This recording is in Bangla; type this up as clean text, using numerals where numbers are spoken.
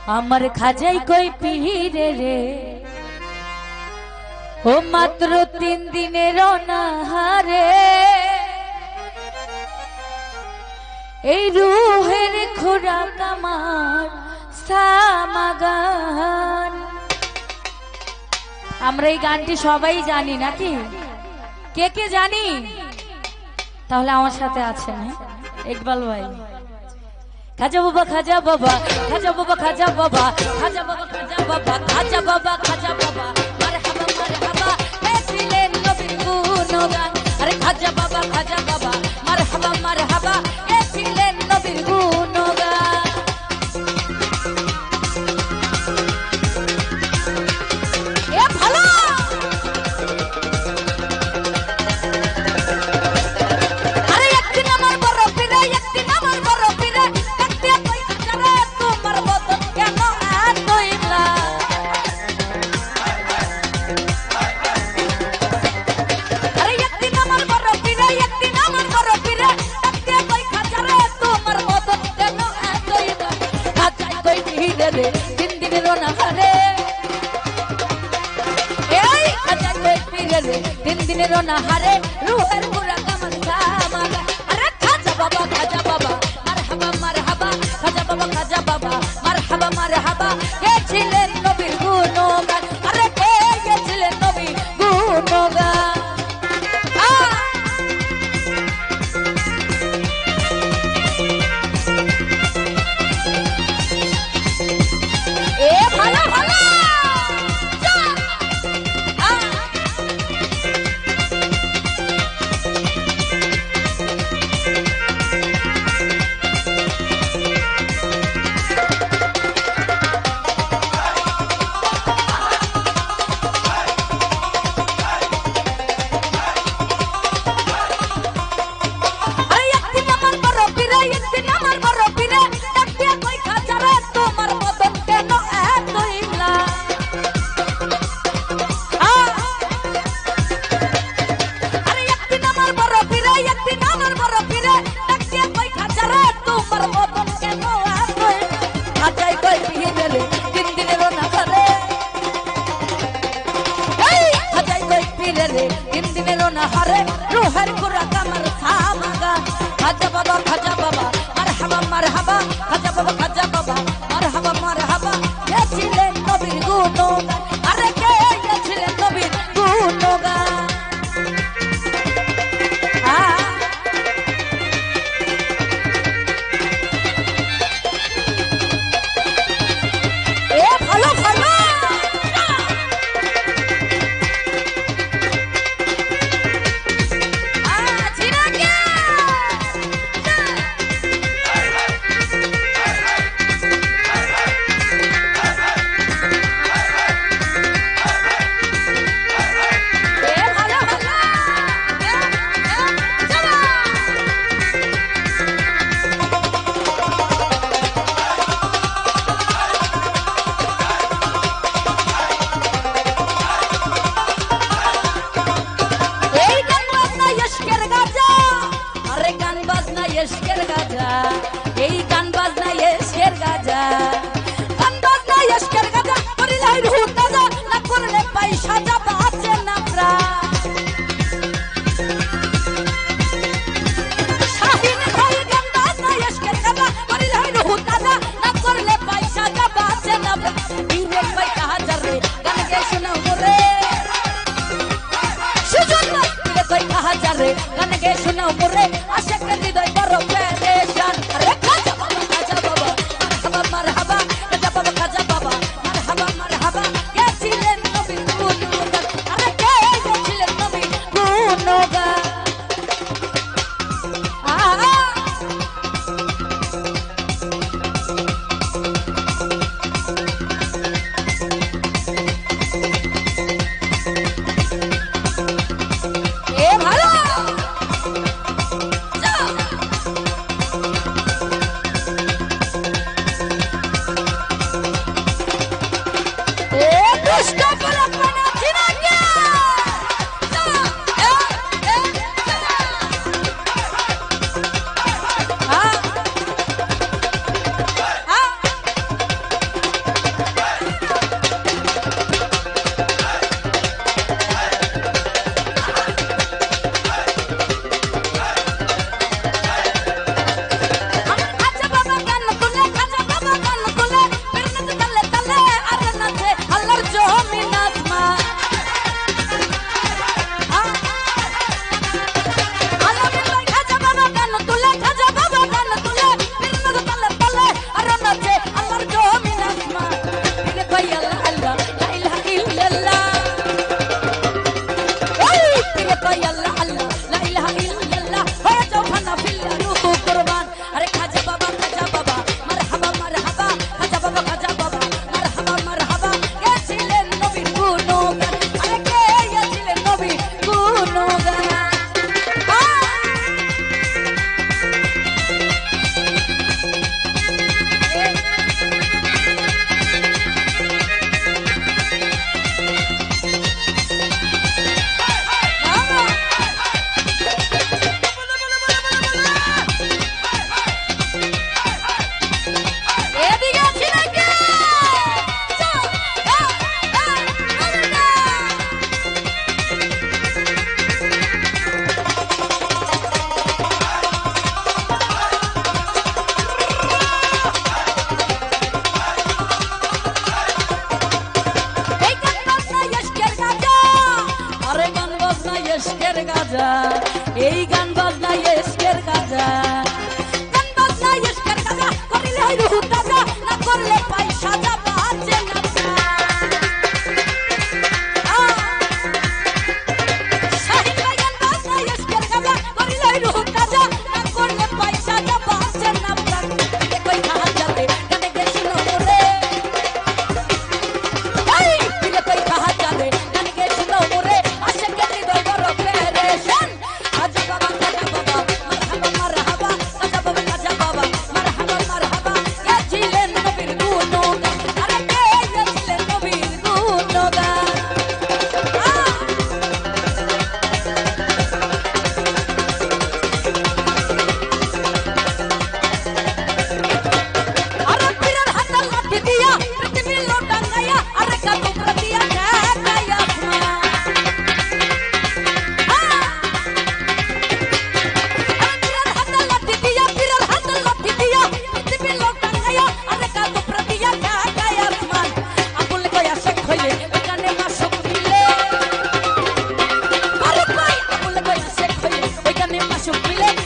আমার খাজাই কই পীরে রে ও মাত্র 3 দিনের অনাহারে এই রুহের খোরাক আমার সামাগান। আমরা এই গানটি সবাই জানি নাকি? কে কে জানি? তাহলে আমার সাথে আছেন ইকবাল ভাই। খাজা বাবা খাজা বাবা খাজা বাবা খাজা বাবা খাজা বাবা খাজা বাবা খাজা বাবা খাজা বাবা মারহাবা মারহাবা এসিলেন নবীর গুণগান। আরে খাজা বাবা মারহাবা মারহাবা এসিলেন নবীর গুণগান। এ ভালো আরে একদিন আমার বড় পীরে একদিন আমার বড় পীরে दिन दिन रोना हरे रूहर पूरा कमर सामागा। अरे खाजा बाबा मरहबा मरहबा खाजा बाबा मरहबा मरहबा ये छिलेन नबीर गुणगान। अरे के ये छिलेन नबीर गुणगान। ए भाला भाला हरे रूहर कुरा कमर सामागा। खाजा बाबा मरहबा मरहबा खाजा बाबा मरहबा मरहबा ये छिलेन नबीर गुणगान। अरे के ये छिलेन नबीर गुणगान। ए ভালো ভালো এশকের গাজা এই গান বাজনা এশকের গাজা গান বাজনা এশকের গাজা করিলাই রুহ তাজা না করলে পয়সা যা বাঁচে না প্রাণ। শাহিন ভাই গান বাজনা এশকের গাজা করিলাই রুহ তাজা না করলে পয়সা যা বাঁচে না প্রাণ। বিরোধ ভাই কাহা যারে গান গে শোনাও মোরে সুজন ভাই কই কাহা যারে গান গে শোনাও মোরে আশা कर हृदय बड़ो परेशान। अरे खाजा बाबा मरहबा मरहबा সুখ মিলেছে